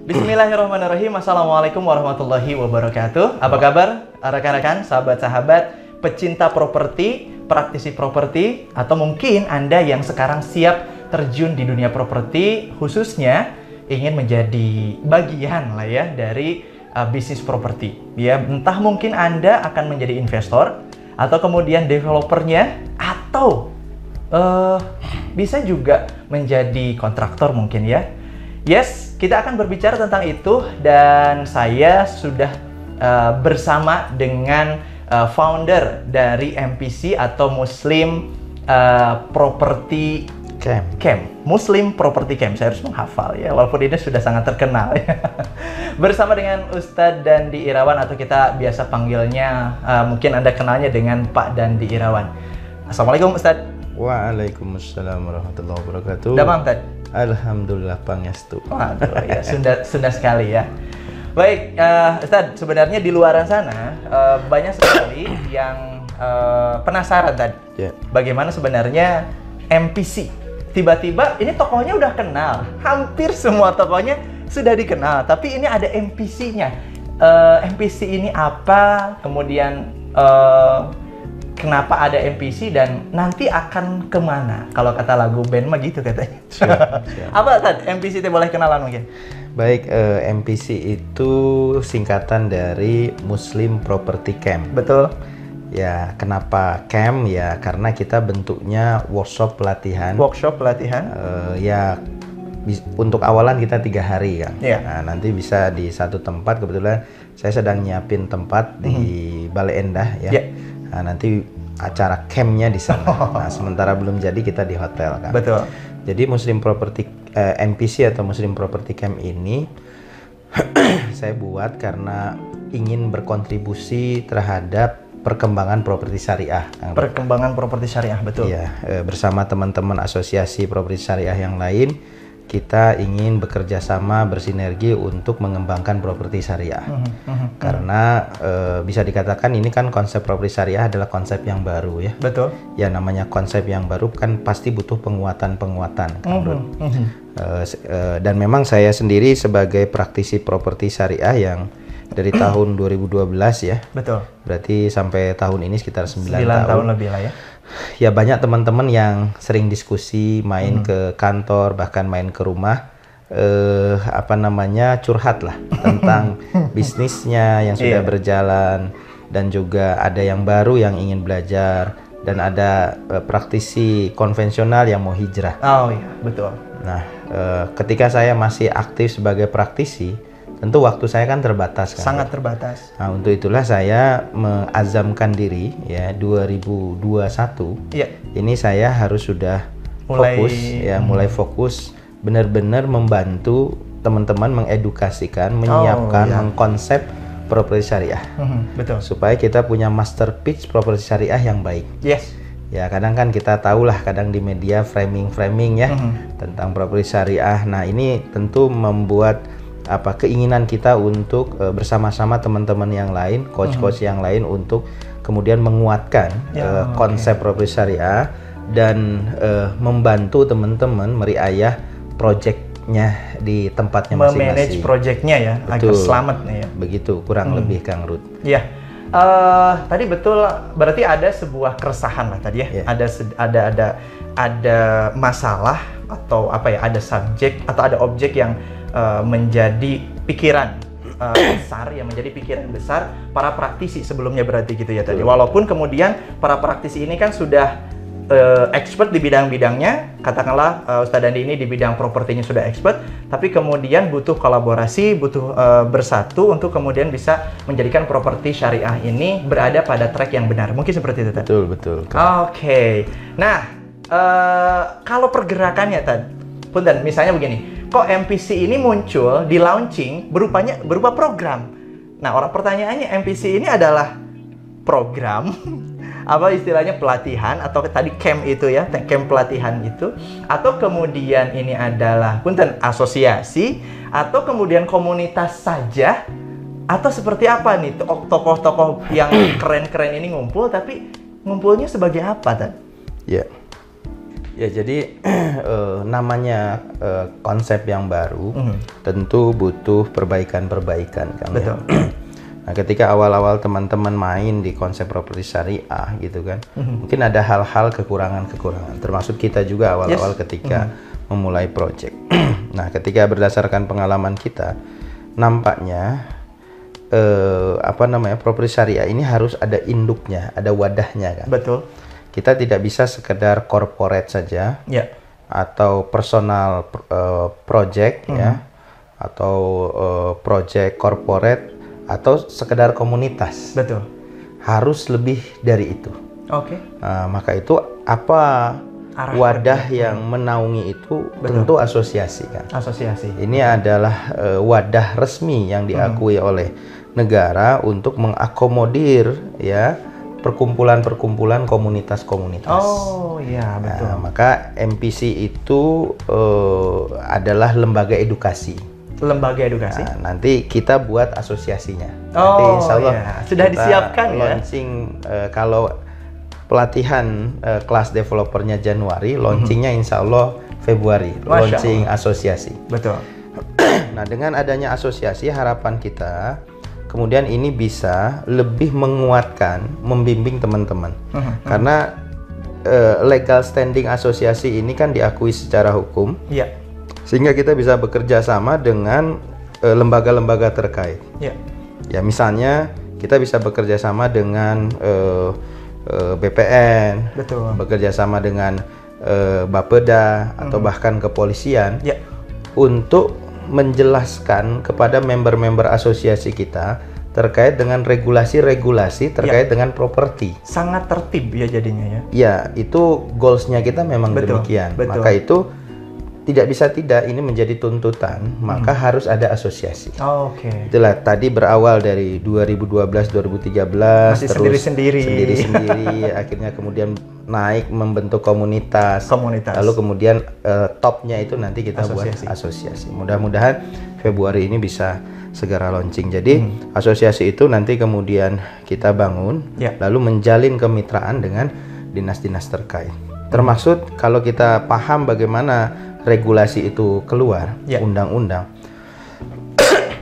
Bismillahirrahmanirrahim. Assalamualaikum warahmatullahi wabarakatuh. Apa kabar rekan-rekan, sahabat-sahabat, pecinta properti, praktisi properti, atau mungkin Anda yang sekarang siap terjun di dunia properti, khususnya ingin menjadi bagian lah ya dari bisnis properti. Ya, entah mungkin Anda akan menjadi investor atau kemudian developernya, atau bisa juga menjadi kontraktor mungkin ya. Yes, kita akan berbicara tentang itu dan saya sudah bersama dengan founder dari MPC atau Muslim Property Camp. Muslim Property Camp. Saya harus menghafal ya, walaupun ini sudah sangat terkenal ya. Bersama dengan Ustadz Dandi Irawan, atau kita biasa panggilnya, mungkin Anda kenalnya dengan Pak Dandi Irawan. Assalamualaikum Ustadz. Waalaikumsalam warahmatullahi wabarakatuh. Damang Ustadz. Alhamdulillah pangestu. Waduh ya, Sunda sekali ya. Baik, Ustadz, sebenarnya di luar sana banyak sekali yang penasaran tadi. Yeah. Bagaimana sebenarnya MPC? Tiba-tiba ini tokohnya udah kenal, hampir semua tokohnya sudah dikenal, tapi ini ada MPC-nya. MPC ini apa? Kemudian kenapa ada MPC dan nanti akan kemana? Kalau kata lagu band mah gitu katanya. Siap. Apa Tad? MPC itu boleh kenalan mungkin? Baik, MPC itu singkatan dari Muslim Property Camp. Betul. Ya, kenapa camp? Ya, karena kita bentuknya workshop pelatihan. Workshop pelatihan. Ya, untuk awalan kita 3 hari kan. Yeah. Nah, nanti bisa di satu tempat. Kebetulan saya sedang nyiapin tempat di Bale Endah ya. Yeah. Nah, nanti acara campnya di sana. Nah, sementara belum jadi kita di hotel kan. Betul. Jadi Muslim Property MPC atau Muslim Property Camp ini saya buat karena ingin berkontribusi terhadap perkembangan properti syariah. Perkembangan properti syariah, betul. Iya, bersama teman-teman asosiasi properti syariah yang lain, kita ingin bekerja sama bersinergi untuk mengembangkan properti syariah. Karena bisa dikatakan ini kan konsep properti syariah adalah konsep yang baru ya. Betul. Ya, namanya konsep yang baru kan pasti butuh penguatan-penguatan. Dan memang saya sendiri sebagai praktisi properti syariah yang dari tahun 2012 ya. Betul. Berarti sampai tahun ini sekitar 9 tahun lebih lah ya. Ya, banyak teman-teman yang sering diskusi, main ke kantor, bahkan main ke rumah, curhat lah tentang bisnisnya yang sudah berjalan, dan juga ada yang baru yang ingin belajar, dan ada praktisi konvensional yang mau hijrah. Oh iya, betul. Nah, ketika saya masih aktif sebagai praktisi, tentu waktu saya kan terbatas kan. Sangat terbatas. Nah, untuk itulah saya mengazamkan diri ya 2021. Iya. Ini saya harus sudah mulai fokus benar-benar membantu teman-teman mengedukasikan, menyiapkan, mengkonsep properti syariah. Betul. Supaya kita punya master pitch properti syariah yang baik. Yes. Ya, kadang kan kita tahulah kadang di media framing ya tentang properti syariah. Nah, ini tentu membuat keinginan kita untuk bersama-sama teman-teman yang lain, coach-coach yang lain, untuk kemudian menguatkan konsep properti syariah dan membantu teman-teman meriayah projectnya di tempatnya masing-masing. Memanage projectnya ya, agar selamat nih ya. Begitu kurang lebih Kang Rud. Iya. Tadi betul, berarti ada sebuah keresahan lah tadi ya. Yeah. Ada masalah atau ada subjek atau ada objek yang menjadi pikiran besar, yang menjadi pikiran besar para praktisi sebelumnya, berarti gitu ya tadi. Walaupun kemudian para praktisi ini kan sudah expert di bidang-bidangnya, katakanlah Ustadz Dandi ini di bidang propertinya sudah expert, tapi kemudian butuh kolaborasi, butuh bersatu untuk kemudian bisa menjadikan properti syariah ini berada pada track yang benar. Mungkin seperti itu tadi. Betul. Oke. Nah, kalau pergerakannya tadi, punten, misalnya begini. Kok MPC ini muncul di launching berupa program. Nah, pertanyaannya, MPC ini adalah program apa istilahnya, pelatihan atau tadi camp itu ya, camp pelatihan itu, atau kemudian ini adalah punten asosiasi, atau kemudian komunitas saja, atau seperti apa nih tokoh-tokoh yang keren-keren ini ngumpul, tapi ngumpulnya sebagai apa Tan? Ya. Ya, jadi namanya konsep yang baru tentu butuh perbaikan-perbaikan kan. Betul. Ya? Nah, ketika awal-awal teman-teman main di konsep properti syariah gitu kan, mungkin ada hal-hal kekurangan-kekurangan, termasuk kita juga awal-awal ketika memulai project. Nah, ketika berdasarkan pengalaman kita, nampaknya properti syariah ini harus ada induknya, ada wadahnya kan. Betul. Kita tidak bisa sekedar corporate saja, atau personal project ya, atau project corporate, atau sekedar komunitas. Betul. Harus lebih dari itu. Oke. Maka itu apa wadah yang menaungi itu? Tentu asosiasi kan. Asosiasi. Ini adalah wadah resmi yang diakui oleh negara untuk mengakomodir ya perkumpulan-perkumpulan komunitas-komunitas. Oh iya, betul. Nah, maka MPC itu adalah lembaga edukasi. Lembaga edukasi. Nah, nanti kita buat asosiasinya. Oh, nanti insya Allah sudah disiapkan launching, kalau pelatihan kelas developernya Januari, launchingnya insya Allah Februari. Launching asosiasi. Betul. Nah, dengan adanya asosiasi, harapan kita kemudian ini bisa lebih menguatkan, membimbing teman-teman. Karena legal standing asosiasi ini kan diakui secara hukum. Iya. Sehingga kita bisa bekerja sama dengan lembaga-lembaga terkait. Ya, misalnya kita bisa bekerja sama dengan BPN, betul, bekerja sama dengan Bapeda atau bahkan kepolisian untuk menjelaskan kepada member-member asosiasi kita terkait dengan regulasi-regulasi terkait dengan properti. Sangat tertib ya jadinya ya. Ya, itu goalsnya kita memang demikian. Maka itu tidak bisa tidak, ini menjadi tuntutan, maka harus ada asosiasi. Oke. Itulah tadi berawal dari 2012-2013 masih terus sendiri-sendiri akhirnya kemudian naik membentuk komunitas. Lalu kemudian topnya itu nanti kita buat asosiasi. Mudah-mudahan Februari ini bisa segera launching. Jadi asosiasi itu nanti kemudian kita bangun, lalu menjalin kemitraan dengan dinas-dinas terkait. Termasuk kalau kita paham bagaimana regulasi itu keluar, undang-undang,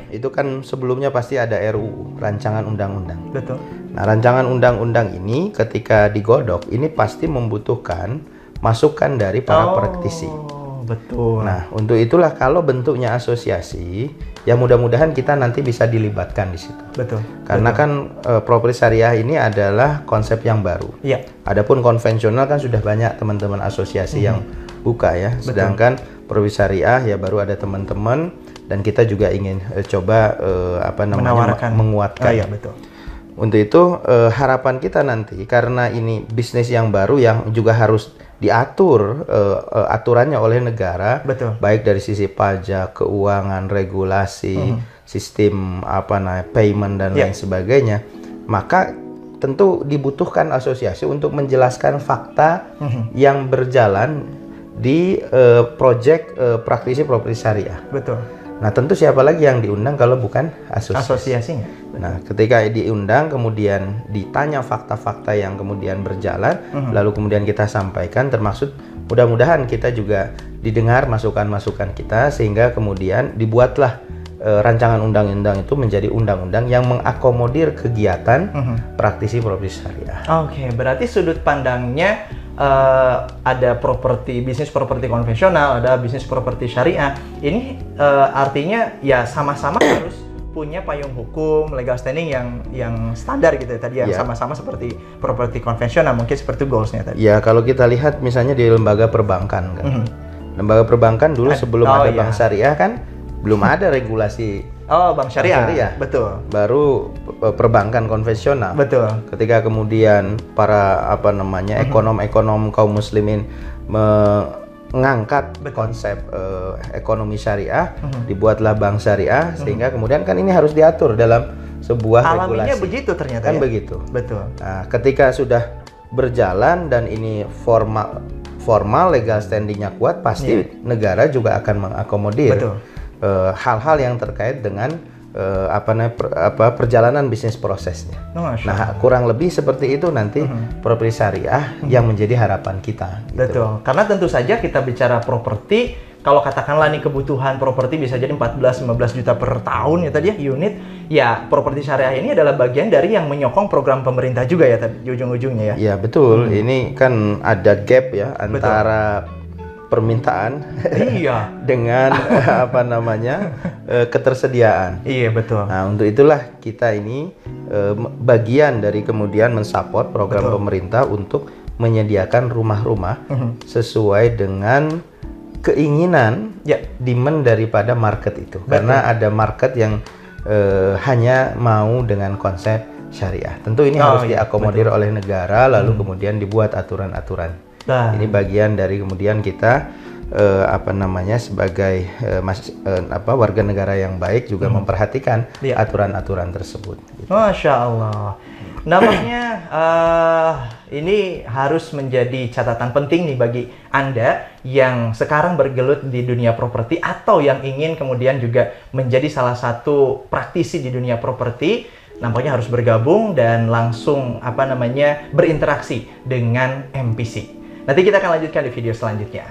itu kan sebelumnya pasti ada RUU, rancangan undang-undang. Betul. Nah, rancangan undang-undang ini ketika digodok, ini pasti membutuhkan masukan dari para praktisi. Betul. Nah, untuk itulah kalau bentuknya asosiasi, ya mudah-mudahan kita nanti bisa dilibatkan di situ. Betul. Karena kan properti syariah ini adalah konsep yang baru. Iya. Adapun konvensional kan sudah banyak teman-teman asosiasi yang buka ya. Sedangkan properti syariah ya baru ada teman-teman, dan kita juga ingin coba menguatkan. Iya, betul. Untuk itu harapan kita nanti, karena ini bisnis yang baru yang juga harus diatur aturannya oleh negara, baik dari sisi pajak, keuangan, regulasi, sistem payment dan lain sebagainya, maka tentu dibutuhkan asosiasi untuk menjelaskan fakta yang berjalan di proyek praktisi properti syariah. Betul. Nah, tentu siapa lagi yang diundang kalau bukan asosiasinya. Nah, ketika diundang kemudian ditanya fakta-fakta yang kemudian berjalan, lalu kemudian kita sampaikan, termasuk mudah-mudahan kita juga didengar masukan-masukan kita, sehingga kemudian dibuatlah rancangan undang-undang itu menjadi undang-undang yang mengakomodir kegiatan praktisi properti syariah. Oke, berarti sudut pandangnya ada bisnis properti konvensional, ada bisnis properti syariah. Ini artinya ya sama-sama harus punya payung hukum, legal standing yang standar gitu ya, tadi yang sama-sama seperti properti konvensional, mungkin seperti goalsnya tadi. Ya, kalau kita lihat misalnya di lembaga perbankan kan. Lembaga perbankan dulu sebelum ada bank syariah kan belum ada regulasi. Bank syariah. Betul. Baru perbankan konvensional. Betul. Ketika kemudian para ekonom-ekonom kaum muslimin mengangkat konsep ekonomi syariah, dibuatlah bank syariah, sehingga kemudian kan ini harus diatur dalam sebuah alaminya regulasi. Begitu ternyata kan ya? Begitu. Betul. Nah, ketika sudah berjalan dan ini formal legal standingnya kuat, pasti negara juga akan mengakomodir hal-hal yang terkait dengan perjalanan bisnis prosesnya. Masya Nah, Allah. kurang lebih seperti itu nanti properti syariah yang menjadi harapan kita. Gitu. Betul. Karena tentu saja kita bicara properti, kalau katakanlah nih kebutuhan properti bisa jadi 14-15 juta per tahun ya tadi ya unit, ya properti syariah ini adalah bagian dari yang menyokong program pemerintah juga ya tadi di ujung-ujungnya ya. Iya betul. Ini kan ada gap ya antara permintaan Iya. dengan ketersediaan. Iya betul. Nah, untuk itulah kita ini bagian dari kemudian mensupport program Betul. pemerintah untuk menyediakan rumah-rumah sesuai dengan keinginan Ya. demand daripada market itu. Karena ada market yang hanya mau dengan konsep syariah. Tentu ini harus iya, diakomodir oleh negara, lalu kemudian dibuat aturan-aturan. Nah, Ini bagian dari kemudian kita sebagai warga negara yang baik juga memperhatikan Iya. aturan-aturan tersebut. Gitu. Masya Allah. Nampaknya ini harus menjadi catatan penting nih bagi Anda yang sekarang bergelut di dunia properti atau yang ingin kemudian juga menjadi salah satu praktisi di dunia properti. Nampaknya harus bergabung dan langsung berinteraksi dengan MPC. Nanti kita akan lanjutkan di video selanjutnya.